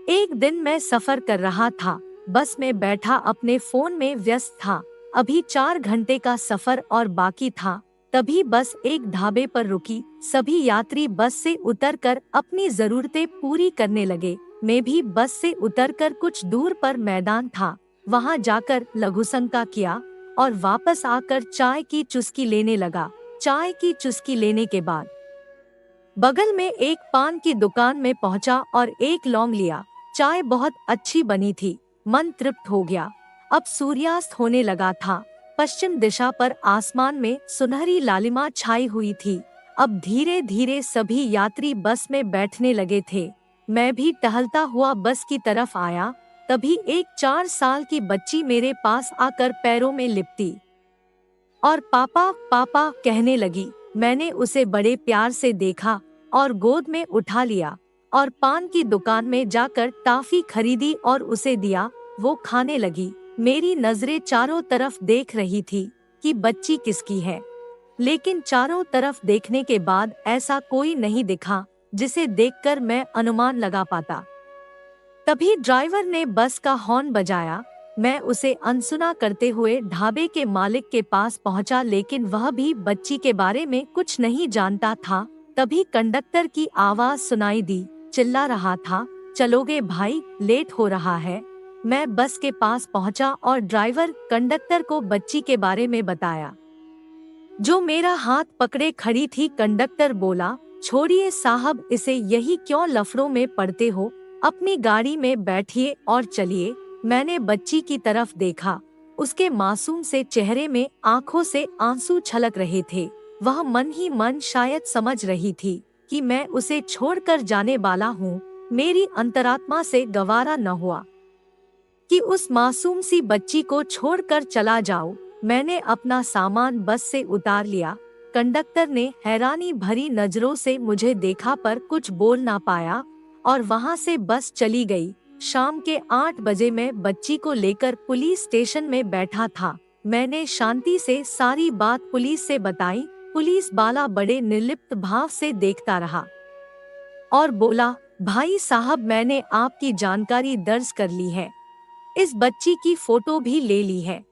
एक दिन मैं सफर कर रहा था। बस में बैठा अपने फोन में व्यस्त था। अभी 4 घंटे का सफर और बाकी था। तभी बस एक ढाबे पर रुकी। सभी यात्री बस से उतरकर अपनी जरूरतें पूरी करने लगे। मैं भी बस से उतरकर कुछ दूर पर मैदान था, वहां जाकर लघुशंका किया और वापस आकर चाय की चुस्की लेने लगा। चाय की चुस्की लेने के बाद बगल में एक पान की दुकान में पहुंचा और एक लौंग लिया। चाय बहुत अच्छी बनी थी। मन तृप्त हो गया। अब सूर्यास्त होने लगा था। पश्चिम दिशा पर आसमान में सुनहरी लालिमा छाई हुई थी। अब धीरे धीरे सभी यात्री बस में बैठने लगे थे। मैं भी टहलता हुआ बस की तरफ आया। तभी एक 4 साल की बच्ची मेरे पास आकर पैरों में लिपटी और पापा पापा कहने लगी। मैंने उसे बड़े प्यार से देखा और गोद में उठा लिया और पान की दुकान में जाकर टॉफी खरीदी और उसे दिया। वो खाने लगी। मेरी नजरें चारों तरफ देख रही थी कि बच्ची किसकी है, लेकिन चारों तरफ देखने के बाद ऐसा कोई नहीं दिखा जिसे देखकर मैं अनुमान लगा पाता। तभी ड्राइवर ने बस का हॉर्न बजाया। मैं उसे अनसुना करते हुए ढाबे के मालिक के पास पहुंचा, लेकिन वह भी बच्ची के बारे में कुछ नहीं जानता था। तभी कंडक्टर की आवाज सुनाई दी। चिल्ला रहा था, चलोगे भाई, लेट हो रहा है। मैं बस के पास पहुंचा और ड्राइवर कंडक्टर को बच्ची के बारे में बताया। जो मेरा हाथ पकड़े खड़ी थी। कंडक्टर बोला, छोड़िए साहब, इसे यही क्यों लफड़ों में पड़ते हो, अपनी गाड़ी में बैठिए और चलिए। मैंने बच्ची की तरफ देखा। उसके मासूम से चेहरे में आंखों से आंसू छलक रहे थे। वह मन ही मन शायद समझ रही थी कि मैं उसे छोड़कर जाने वाला हूँ। मेरी अंतरात्मा से गवारा न हुआ कि उस मासूम सी बच्ची को छोड़कर चला जाऊं। मैंने अपना सामान बस से उतार लिया। कंडक्टर ने हैरानी भरी नजरों से मुझे देखा पर कुछ बोल ना पाया और वहां से बस चली गई। शाम के 8 बजे मैं बच्ची को लेकर पुलिस स्टेशन में बैठा था। मैंने शांति से सारी बात पुलिस से बताई। पुलिस वाला बड़े निर्लिप्त भाव से देखता रहा और बोला, भाई साहब, मैंने आपकी जानकारी दर्ज कर ली है, इस बच्ची की फोटो भी ले ली है।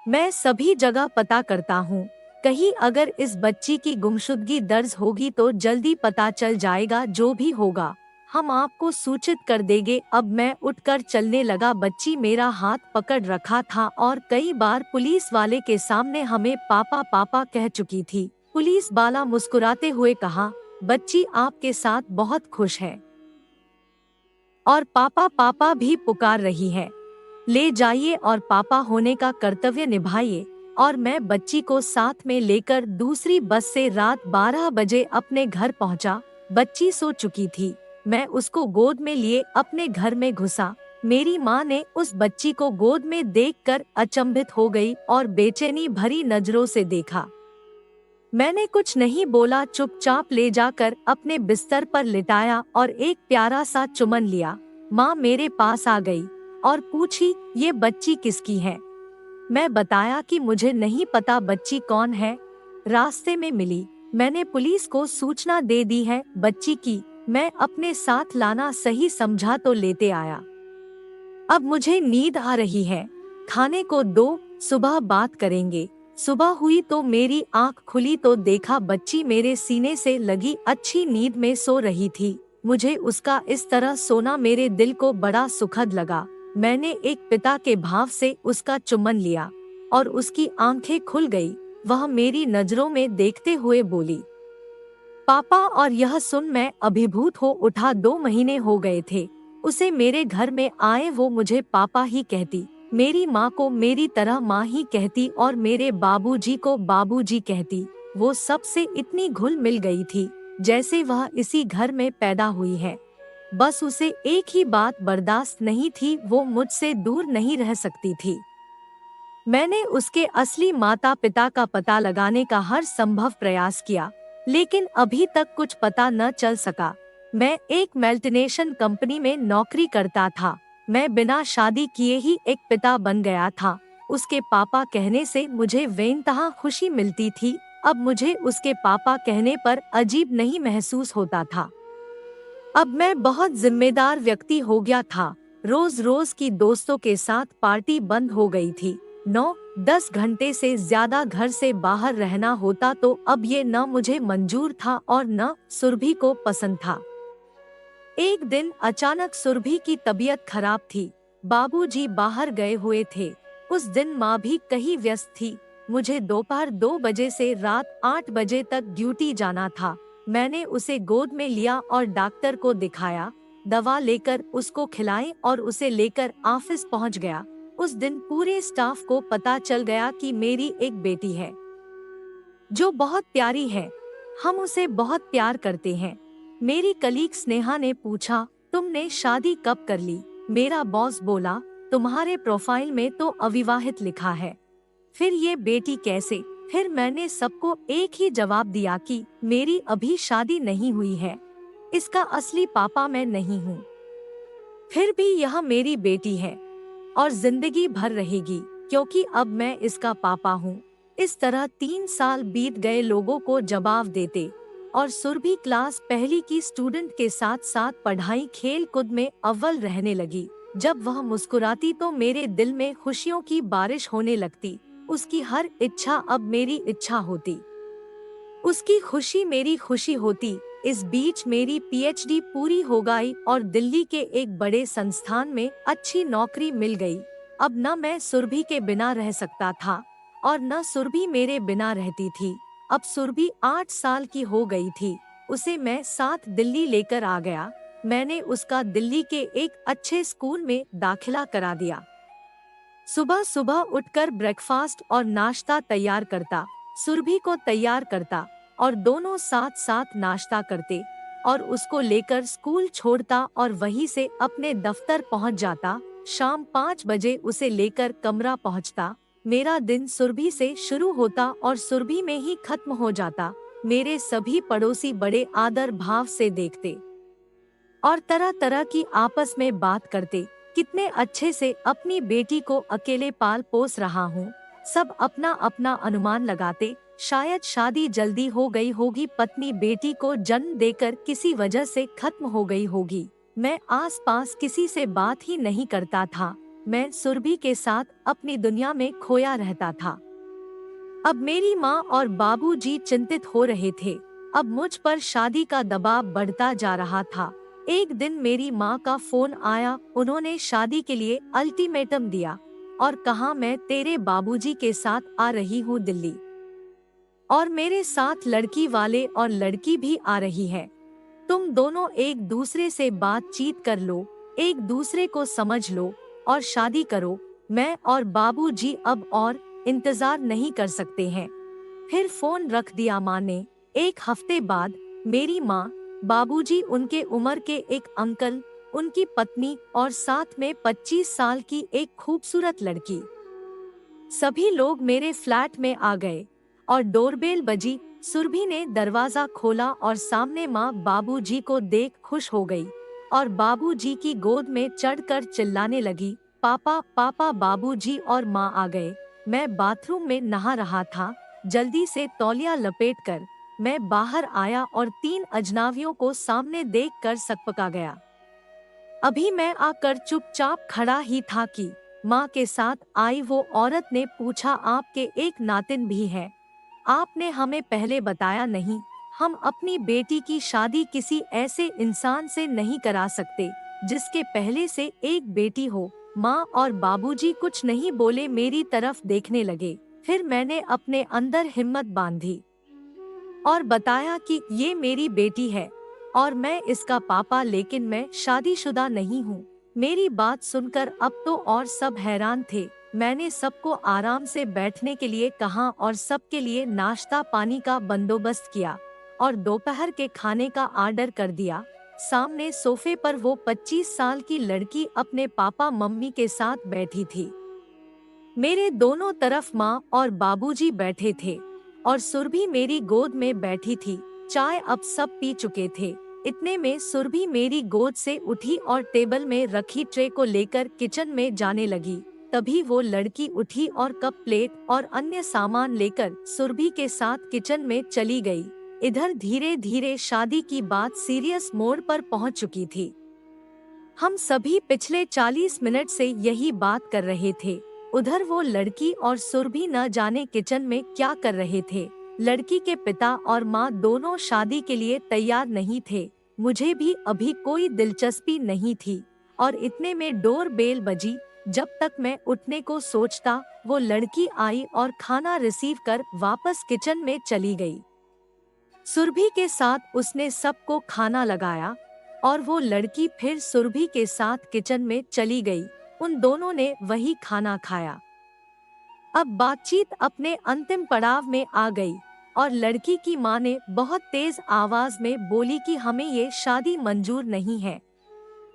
मैं सभी जगह पता करता हूँ। कहीं अगर इस बच्ची की गुमशुदगी दर्ज होगी तो जल्दी पता चल जाएगा। जो भी होगा हम आपको सूचित कर देंगे। अब मैं उठकर चलने लगा। बच्ची मेरा हाथ पकड़ रखा था और कई बार पुलिस वाले के सामने हमें पापा पापा कह चुकी थी। पुलिस वाला मुस्कुराते हुए कहा, बच्ची आपके साथ बहुत खुश है और पापा पापा भी पुकार रही है। ले जाइए और पापा होने का कर्तव्य निभाइए। और मैं बच्ची को साथ में लेकर दूसरी बस से रात 12 बजे अपने घर पहुंचा। बच्ची सो चुकी थी। मैं उसको गोद में लिए अपने घर में घुसा। मेरी माँ ने उस बच्ची को गोद में देखकर अचंभित हो गई और बेचैनी भरी नजरों से देखा। मैंने कुछ नहीं बोला, चुपचाप ले जाकर अपने बिस्तर पर लिटाया और एक प्यारा सा चुम्बन लिया। माँ मेरे पास आ गई और पूछी, ये बच्ची किसकी है। मैं बताया कि मुझे नहीं पता बच्ची कौन है, रास्ते में मिली। मैंने पुलिस को सूचना दे दी है बच्ची की। मैं अपने साथ लाना सही समझा तो लेते आया। अब मुझे नींद आ रही है, खाने को दो, सुबह बात करेंगे। सुबह हुई तो मेरी आंख खुली तो देखा बच्ची मेरे सीने से लगी अच्छी नींद में सो रही थी। मुझे उसका इस तरह सोना मेरे दिल को बड़ा सुखद लगा। मैंने एक पिता के भाव से उसका चुम्बन लिया और उसकी आंखें खुल गई। वह मेरी नजरों में देखते हुए बोली, पापा। और यह सुन मैं अभिभूत हो उठा। 2 महीने हो गए थे उसे मेरे घर में आए। वो मुझे पापा ही कहती, मेरी माँ को मेरी तरह माँ ही कहती और मेरे बाबूजी को बाबूजी कहती। वो सबसे इतनी घुल मिल गई थी जैसे वह इसी घर में पैदा हुई है। बस उसे एक ही बात बर्दाश्त नहीं थी, वो मुझसे दूर नहीं रह सकती थी। मैंने उसके असली माता पिता का पता लगाने का हर संभव प्रयास किया, लेकिन अभी तक कुछ पता न चल सका। मैं एक मल्टीनेशनल कंपनी में नौकरी करता था। मैं बिना शादी किए ही एक पिता बन गया था। उसके पापा कहने से मुझे बेइंतहा खुशी मिलती थी। अब मुझे उसके पापा कहने पर अजीब नहीं महसूस होता था। अब मैं बहुत जिम्मेदार व्यक्ति हो गया था। रोज रोज की दोस्तों के साथ पार्टी बंद हो गई थी। 9-10 घंटे से ज्यादा घर से बाहर रहना होता तो अब ये न मुझे मंजूर था और न सुरभि को पसंद था। एक दिन अचानक सुरभि की तबीयत खराब थी। बाबूजी बाहर गए हुए थे। उस दिन माँ भी कहीं व्यस्त थी। मुझे दोपहर 2 बजे से रात 8 बजे तक ड्यूटी जाना था। मैंने उसे गोद में लिया और डॉक्टर को दिखाया, दवा लेकर उसको खिलाई और उसे लेकर ऑफिस पहुंच गया। उस दिन पूरे स्टाफ को पता चल गया कि मेरी एक बेटी है जो बहुत प्यारी है। हम उसे बहुत प्यार करते हैं। मेरी कलीग स्नेहा ने पूछा, तुमने शादी कब कर ली? मेरा बॉस बोला, तुम्हारे प्रोफाइल में तो अविवाहित लिखा है, फिर ये बेटी कैसे? फिर मैंने सबको एक ही जवाब दिया कि मेरी अभी शादी नहीं हुई है, इसका असली पापा मैं नहीं हूँ। फिर भी यह मेरी बेटी है और जिंदगी भर रहेगी, क्योंकि अब मैं इसका पापा हूँ। इस तरह 3 साल बीत गए लोगों को जवाब देते, और सुरभि क्लास पहली की स्टूडेंट के साथ साथ पढ़ाई खेल कूद में अव्वल रहने लगी। जब वह मुस्कुराती तो मेरे दिल में खुशियों की बारिश होने लगती। उसकी हर इच्छा अब मेरी इच्छा होती, उसकी खुशी मेरी खुशी होती। इस बीच मेरी पीएचडी पूरी हो गई और दिल्ली के एक बड़े संस्थान में अच्छी नौकरी मिल गई। अब न मैं सुरभि के बिना रह सकता था और न सुरभि मेरे बिना रहती थी। अब सुरभि 8 साल की हो गई थी। उसे मैं साथ दिल्ली लेकर आ गया। मैंने उसका दिल्ली के एक अच्छे स्कूल में दाखिला करा दिया। सुबह सुबह उठकर ब्रेकफास्ट और नाश्ता तैयार करता, सुरभि को तैयार करता और दोनों साथ साथ नाश्ता करते और उसको लेकर स्कूल छोड़ता और वहीं से अपने दफ्तर पहुंच जाता। शाम 5 बजे उसे लेकर कमरा पहुंचता। मेरा दिन सुरभि से शुरू होता और सुरभि में ही खत्म हो जाता। मेरे सभी पड़ोसी बड़े आदर भाव से देखते और तरह तरह की आपस में बात करते, कितने अच्छे से अपनी बेटी को अकेले पाल पोस रहा हूँ। सब अपना अपना अनुमान लगाते, शायद शादी जल्दी हो गई होगी, पत्नी बेटी को जन्म देकर किसी वजह से खत्म हो गई होगी। मैं आसपास किसी से बात ही नहीं करता था। मैं सुरभि के साथ अपनी दुनिया में खोया रहता था। अब मेरी माँ और बाबूजी चिंतित हो रहे थे। अब मुझ पर शादी का दबाव बढ़ता जा रहा था। एक दिन मेरी माँ का फोन आया। उन्होंने शादी के लिए अल्टीमेटम दिया और कहा, मैं तेरे बाबूजी के साथ आ रही हूँ दिल्ली और मेरे साथ लड़की वाले और लड़की भी आ रही है। तुम दोनों एक दूसरे से बातचीत कर लो, एक दूसरे को समझ लो और शादी करो। मैं और बाबूजी अब और इंतजार नहीं कर सकते हैं। फिर फोन रख दिया माँ ने। एक हफ्ते बाद मेरी माँ, बाबूजी, उनके उम्र के एक अंकल, उनकी पत्नी और साथ में 25 साल की एक खूबसूरत लड़की, सभी लोग मेरे फ्लैट में आ गए और डोरबेल बजी। सुरभि ने दरवाजा खोला और सामने माँ बाबूजी को देख खुश हो गई और बाबूजी की गोद में चढ़कर चिल्लाने लगी, पापा पापा। बाबूजी और माँ आ गए। मैं बाथरूम में नहा रहा था। जल्दी से तौलिया लपेटकर मैं बाहर आया और 3 अजनबियों को सामने देखकर सकपका गया। अभी मैं आकर चुपचाप खड़ा ही था कि माँ के साथ आई वो औरत ने पूछा, आपके एक नातिन भी है? आपने हमें पहले बताया नहीं। हम अपनी बेटी की शादी किसी ऐसे इंसान से नहीं करा सकते जिसके पहले से एक बेटी हो। माँ और बाबूजी कुछ नहीं बोले, मेरी तरफ देखने लगे। फिर मैंने अपने अंदर हिम्मत बांधी और बताया कि ये मेरी बेटी है और मैं इसका पापा, लेकिन मैं शादीशुदा नहीं हूँ। मेरी बात सुनकर अब तो और सब हैरान थे। मैंने सबको आराम से बैठने के लिए कहा और सबके लिए नाश्ता पानी का बंदोबस्त किया और दोपहर के खाने का ऑर्डर कर दिया। सामने सोफे पर वो 25 साल की लड़की अपने पापा मम्मी के साथ बैठी थी। मेरे दोनों तरफ माँ और बाबूजी बैठे थे और सुरभि मेरी गोद में बैठी थी। चाय अब सब पी चुके थे। इतने में सुरभि मेरी गोद से उठी और टेबल में रखी ट्रे को लेकर किचन में जाने लगी। तभी वो लड़की उठी और कप प्लेट और अन्य सामान लेकर सुरभि के साथ किचन में चली गई। इधर धीरे धीरे शादी की बात सीरियस मोड़ पर पहुंच चुकी थी। हम सभी पिछले 40 मिनट से यही बात कर रहे थे। उधर वो लड़की और सुरभि न जाने किचन में क्या कर रहे थे। लड़की के पिता और माँ दोनों शादी के लिए तैयार नहीं थे। मुझे भी अभी कोई दिलचस्पी नहीं थी और इतने में डोर बेल बजी। जब तक मैं उठने को सोचता, वो लड़की आई और खाना रिसीव कर वापस किचन में चली गई। सुरभि के साथ उसने सबको खाना लगाया और वो लड़की फिर सुरभि के साथ किचन में चली गई। उन दोनों ने वही खाना खाया। अब बातचीत अपने अंतिम पड़ाव में आ गई और लड़की की माँ ने बहुत तेज आवाज में बोली कि हमें ये शादी मंजूर नहीं है।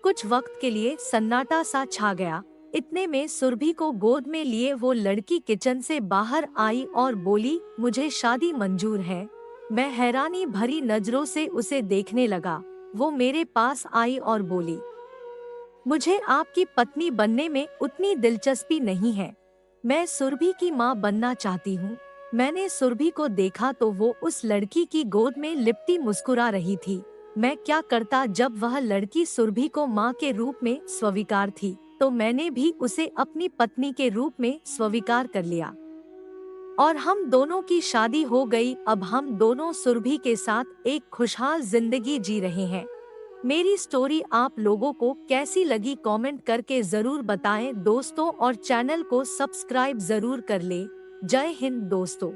कुछ वक्त के लिए सन्नाटा सा छा गया। इतने में सुरभि को गोद में लिए वो लड़की किचन से बाहर आई और बोली, मुझे शादी मंजूर है। मैं हैरानी भरी नजरों से उसे देखने लगा। वो मेरे पास आई और बोली, मुझे आपकी पत्नी बनने में उतनी दिलचस्पी नहीं है। मैं सुरभि की माँ बनना चाहती हूँ। मैंने सुरभि को देखा तो वो उस लड़की की गोद में लिपटी मुस्कुरा रही थी। मैं क्या करता जब वह लड़की सुरभि को माँ के रूप में स्वीकार थी, तो मैंने भी उसे अपनी पत्नी के रूप में स्वीकार कर लिया और हम दोनों की शादी हो गई। अब हम दोनों सुरभि के साथ एक खुशहाल जिंदगी जी रहे हैं। मेरी स्टोरी आप लोगों को कैसी लगी कमेंट करके जरूर बताएं दोस्तों, और चैनल को सब्सक्राइब जरूर कर ले। जय हिंद दोस्तों।